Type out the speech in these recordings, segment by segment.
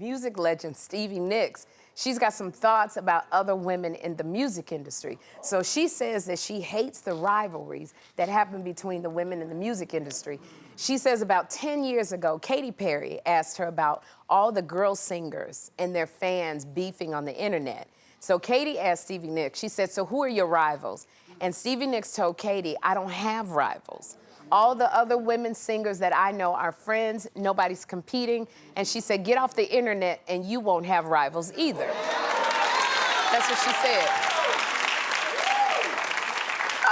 music legend Stevie Nicks. She's got some thoughts about other women in the music industry. So she says that she hates the rivalries that happen between the women in the music industry. She says about 10 years ago, Katy Perry asked her about all the girl singers and their fans beefing on the internet. So Katy asked Stevie Nicks, she said, so who are your rivals? And Stevie Nicks told Katy, I don't have rivals. All the other women singers that I know are friends, nobody's competing. And she said, get off the internet and you won't have rivals either. That's what she said.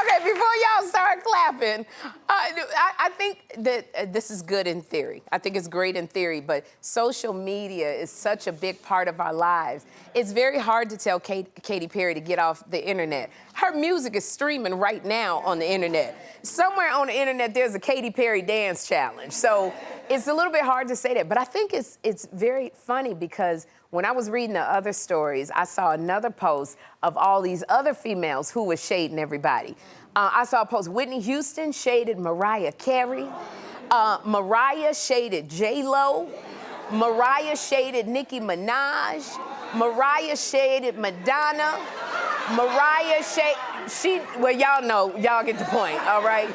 Okay, before y'all start clapping, I think that this is good in theory. I think it's great in theory, but social media is such a big part of our lives. It's very hard to tell Katy Perry to get off the internet. Her music is streaming right now on the internet. Somewhere on the internet, there's a Katy Perry dance challenge. So it's a little bit hard to say that, but I think it's very funny because when I was reading the other stories, I saw another post of all these other females who was shading everybody. I saw a post, Whitney Houston shaded Mariah Carey. Mariah shaded J-Lo. Mariah shaded Nicki Minaj. Mariah shaded Madonna. Mariah well, y'all know, y'all get the point, all right?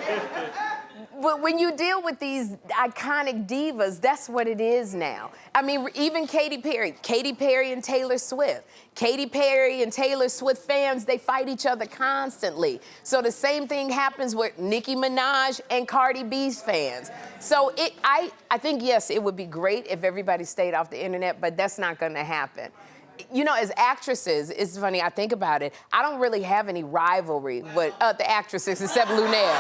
But when you deal with these iconic divas, that's what it is now. I mean, even Katy Perry and Taylor Swift. Katy Perry and Taylor Swift fans, they fight each other constantly. So the same thing happens with Nicki Minaj and Cardi B's fans. So I think, yes, it would be great if everybody stayed off the internet, but that's not gonna happen. You know, as actresses, it's funny, I think about it, I don't really have any rivalry with the actresses except Lunel.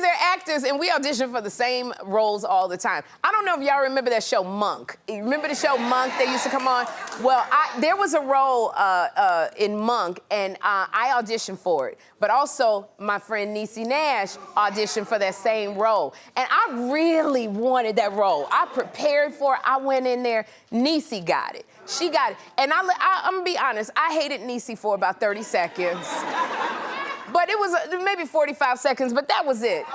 They're actors, and we audition for the same roles all the time. I don't know if y'all remember that show, Monk. You remember the show, Monk, that used to come on? Well, there was a role in Monk, and I auditioned for it. But also, my friend Niecy Nash auditioned for that same role. And I really wanted that role. I prepared for it. I went in there. Niecy got it. She got it. And I'm gonna be honest, I hated Niecy for about 30 seconds. But it was maybe 45 seconds, but that was it.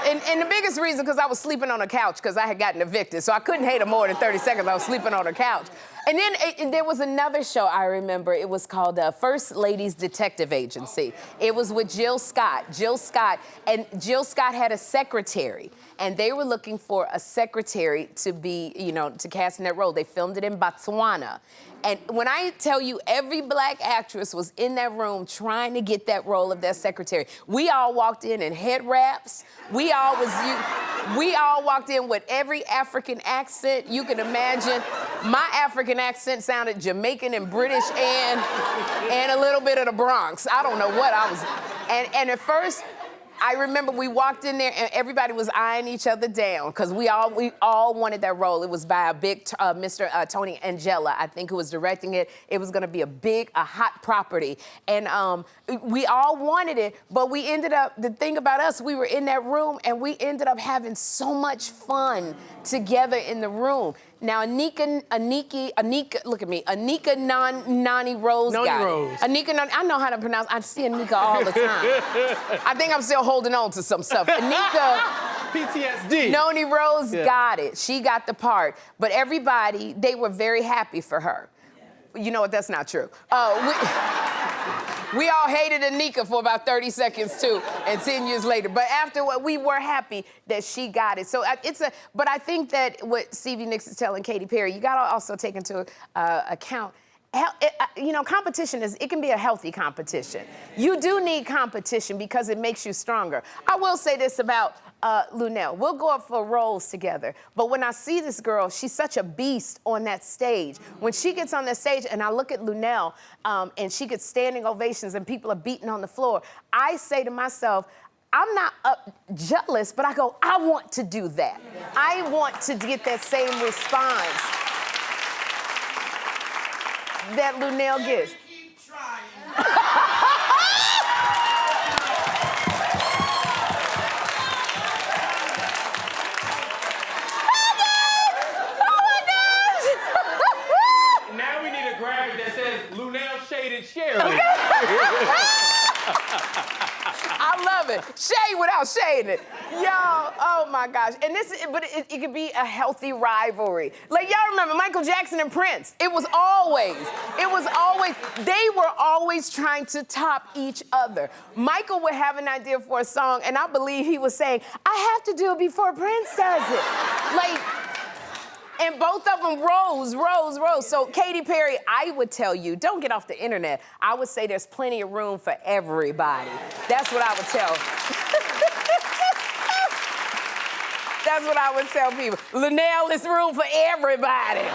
And the biggest reason, because I was sleeping on a couch because I had gotten evicted, so I couldn't hate her more than 30 seconds. I was sleeping on a couch. And then there was another show I remember. It was called First Ladies Detective Agency. It was with Jill Scott. And Jill Scott had a secretary. And they were looking for a secretary to be, you know, to cast in that role. They filmed it in Botswana. And when I tell you every black actress was in that room trying to get that role of that secretary, we all walked in head wraps. We all walked in with every African accent you can imagine. My African accent sounded Jamaican and British and a little bit of the Bronx. I don't know what I was. And at first, I remember we walked in there and everybody was eyeing each other down because we all wanted that role. It was by a big Mr. Tony Angela, I think, who was directing it. It was going to be a hot property. And we all wanted it, but we ended up, the thing about us, we were in that room and we ended up having so much fun together in the room. Now, Anika, look at me. Anika Nani Rose got it. Anika Nani, I know how to pronounce, I see Anika all the time. I think I'm still holding on to some stuff. Anika. PTSD. Noni Rose got it. She got the part. But everybody, they were very happy for her. You know what, that's not true. We all hated Anika for about 30 seconds too, and 10 years later. But afterward, we were happy that she got it. So but I think that what Stevie Nicks is telling Katy Perry, you gotta also take into account, you know, competition it can be a healthy competition. You do need competition because it makes you stronger. I will say this about Lunel. We'll go up for roles together. But when I see this girl, she's such a beast on that stage. When she gets on that stage and I look at Lunel and she gets standing ovations and people are beating on the floor, I say to myself, I'm not jealous, but I go, I want to do that. I want to get that same response that Lunel gets. Keep trying. Now we need a graphic that says Lunel shaded Sherri. Shade without shading it. Yo, oh my gosh. And it could be a healthy rivalry. Like, y'all remember Michael Jackson and Prince? They were always trying to top each other. Michael would have an idea for a song, and I believe he was saying, I have to do it before Prince does it. Like, and both of them rose. So Katy Perry, I would tell you, don't get off the internet. I would say there's plenty of room for everybody. That's what I would tell. That's what I would tell people. Linnell, there's room for everybody.